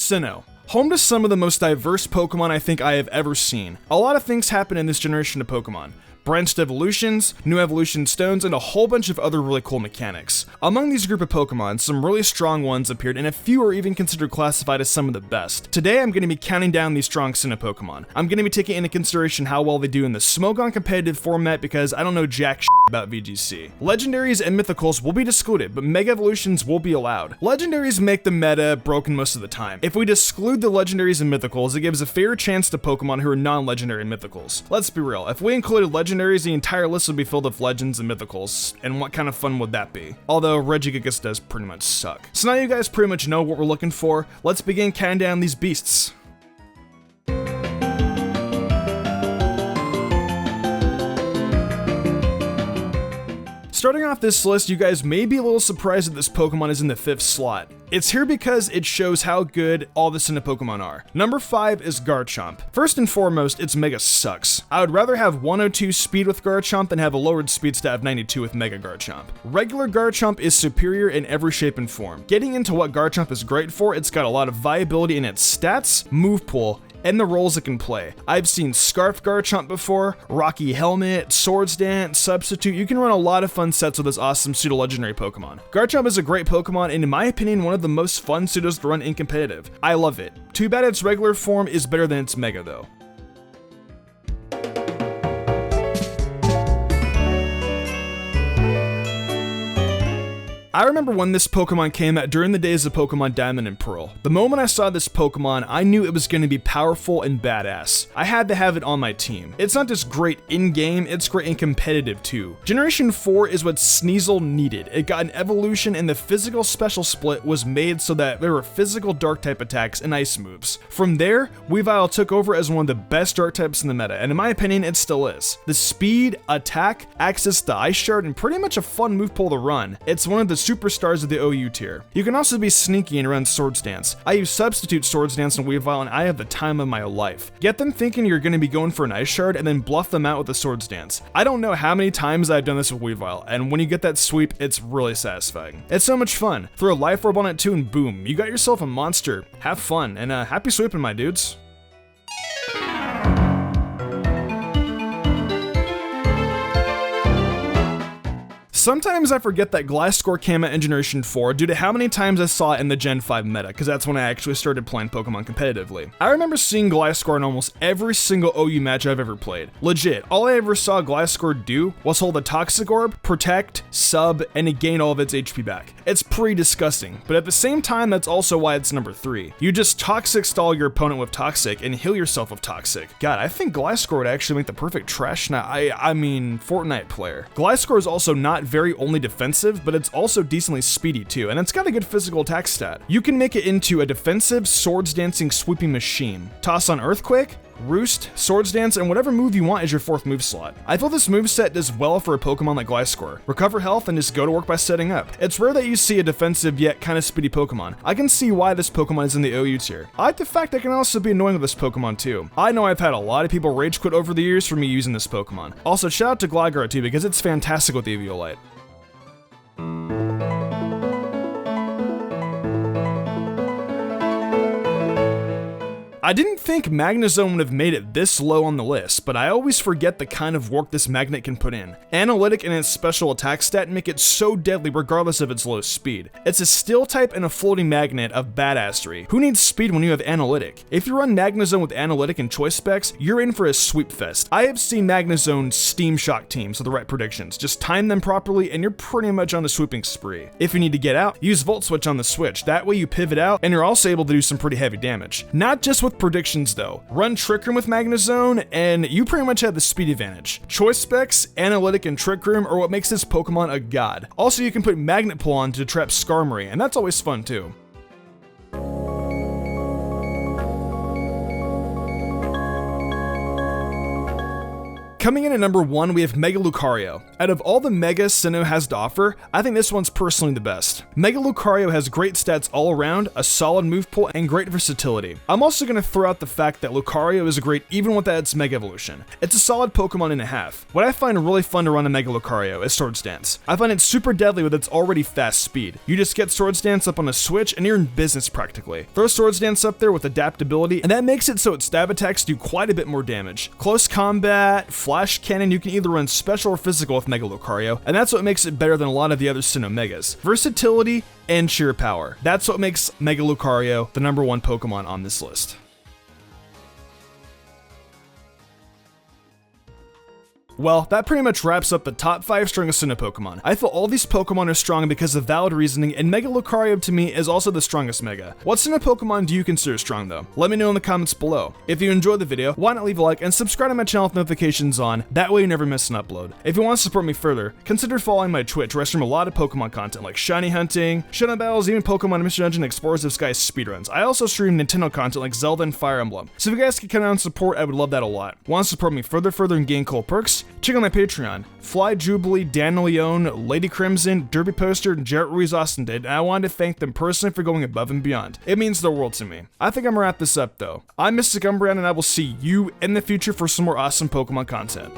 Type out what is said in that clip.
Sinnoh. Home to some of the most diverse Pokemon I think I have ever seen. A lot of things happen in this generation of Pokemon. Branched evolutions, new evolution stones, and a whole bunch of other really cool mechanics. Among these group of Pokemon, some really strong ones appeared, and a few are even considered classified as some of the best. Today I'm going to be counting down these strong Sinnoh Pokemon. I'm going to be taking into consideration how well they do in the Smogon competitive format because I don't know jack shit about VGC. Legendaries and Mythicals will be excluded, but Mega Evolutions will be allowed. Legendaries make the meta broken most of the time. If we exclude the Legendaries and Mythicals, it gives a fair chance to Pokemon who are non-legendary and Mythicals. Let's be real, if we included Legendaries, the entire list would be filled with Legends and Mythicals, and what kind of fun would that be? Although Regigigas does pretty much suck. So now you guys pretty much know what we're looking for. Let's begin counting down these beasts. Starting off this list, you guys may be a little surprised that this Pokemon is in the 5th slot. It's here because it shows how good all the Sinnoh Pokemon are. Number 5 is Garchomp. First and foremost, its Mega sucks. I would rather have 102 speed with Garchomp than have a lowered speed stat of 92 with Mega Garchomp. Regular Garchomp is superior in every shape and form. Getting into what Garchomp is great for, it's got a lot of viability in its stats, move pool, and the roles it can play. I've seen Scarf Garchomp before, Rocky Helmet, Swords Dance, Substitute. You can run a lot of fun sets with this awesome pseudo-legendary Pokemon. Garchomp is a great Pokemon and in my opinion one of the most fun pseudos to run in competitive. I love it. Too bad its regular form is better than its Mega though. I remember when this Pokemon came out during the days of Pokemon Diamond and Pearl. The moment I saw this Pokemon, I knew it was going to be powerful and badass. I had to have it on my team. It's not just great in-game, it's great in competitive too. Generation 4 is what Sneasel needed. It got an evolution and the physical special split was made so that there were physical dark type attacks and ice moves. From there, Weavile took over as one of the best dark types in the meta, and in my opinion, it still is. The speed, attack, access to Ice Shard, and pretty much a fun move pool to run. It's one of the superstars of the OU tier. You can also be sneaky and run Swords Dance. I use Substitute Swords Dance and Weavile and I have the time of my life. Get them thinking you're going to be going for an Ice Shard and then bluff them out with a Swords Dance. I don't know how many times I've done this with Weavile, and when you get that sweep, it's really satisfying. It's so much fun. Throw a Life Orb on it too and boom, you got yourself a monster. Have fun, and happy sweeping my dudes. Sometimes I forget that Gliscor came out in Generation 4 due to how many times I saw it in the Gen 5 meta, because that's when I actually started playing Pokemon competitively. I remember seeing Gliscor in almost every single OU match I've ever played. Legit, all I ever saw Gliscor do was hold a Toxic Orb, protect, sub, and it gained all of its HP back. It's pretty disgusting, but at the same time that's also why it's number 3. You just Toxic stall your opponent with Toxic and heal yourself with Toxic. God, I think Gliscor would actually make the perfect trash, I mean Fortnite player. Gliscor is also not very only defensive, but it's also decently speedy too, and it's got a good physical attack stat. You can make it into a defensive, swords dancing, sweeping machine. Toss on Earthquake, Roost, Swords Dance, and whatever move you want is your 4th move slot. I feel this moveset does well for a Pokemon like Gliscor. Recover health and just go to work by setting up. It's rare that you see a defensive yet kind of speedy Pokemon. I can see why this Pokemon is in the OU tier. I like the fact that it can also be annoying with this Pokemon too. I know I've had a lot of people rage quit over the years for me using this Pokemon. Also, shout out to Gligar too because it's fantastic with Eviolite. I didn't think Magnezone would have made it this low on the list, but I always forget the kind of work this magnet can put in. Analytic and its special attack stat make it so deadly regardless of its low speed. It's a steel type and a floating magnet of badassery. Who needs speed when you have Analytic? If you run Magnezone with Analytic and choice specs, you're in for a sweep fest. I have seen Magnezone Steam Shock teams with the right predictions. Just time them properly and you're pretty much on the swooping spree. If you need to get out, use Volt Switch on the Switch. That way you pivot out and you're also able to do some pretty heavy damage. Not just with predictions though. Run Trick Room with Magnezone and you pretty much have the speed advantage. Choice specs, Analytic, and Trick Room are what makes this Pokemon a god. Also, you can put Magnet Pull on to trap Skarmory, and that's always fun too. Coming in at number 1, we have Mega Lucario. Out of all the Mega Sinnoh has to offer, I think this one's personally the best. Mega Lucario has great stats all around, a solid move pool, and great versatility. I'm also going to throw out the fact that Lucario is great even without its Mega Evolution. It's a solid Pokemon and a half. What I find really fun to run a Mega Lucario is Swords Dance. I find it super deadly with its already fast speed. You just get Swords Dance up on a switch and you're in business practically. Throw Swords Dance up there with adaptability, and that makes it so its stab attacks do quite a bit more damage. Close combat, Flash Cannon, you can either run special or physical with Mega Lucario, and that's what makes it better than a lot of the other Sinnoh Megas. Versatility and sheer power. That's what makes Mega Lucario the number 1 Pokemon on this list. Well, that pretty much wraps up the top 5 strongest Sinnoh Pokemon. I feel all these Pokemon are strong because of valid reasoning, and Mega Lucario to me is also the strongest Mega. What Sinnoh Pokemon do you consider strong though? Let me know in the comments below. If you enjoyed the video, why not leave a like and subscribe to my channel with notifications on, that way you never miss an upload. If you want to support me further, consider following my Twitch where I stream a lot of Pokemon content like shiny hunting, showdown battles, even Pokemon Mystery Dungeon Explorers of Sky speedruns. I also stream Nintendo content like Zelda and Fire Emblem. So if you guys could come out and support, I would love that a lot. Want to support me further and gain cool perks? Check out my Patreon. Fly Jubilee, Dan Leone, Lady Crimson, Derby Poster, and Jarrett Ruiz Austin did, and I wanted to thank them personally for going above and beyond. It means the world to me. I think I'm gonna wrap this up though. I'm Mystic Umbreon, and I will see you in the future for some more awesome Pokemon content.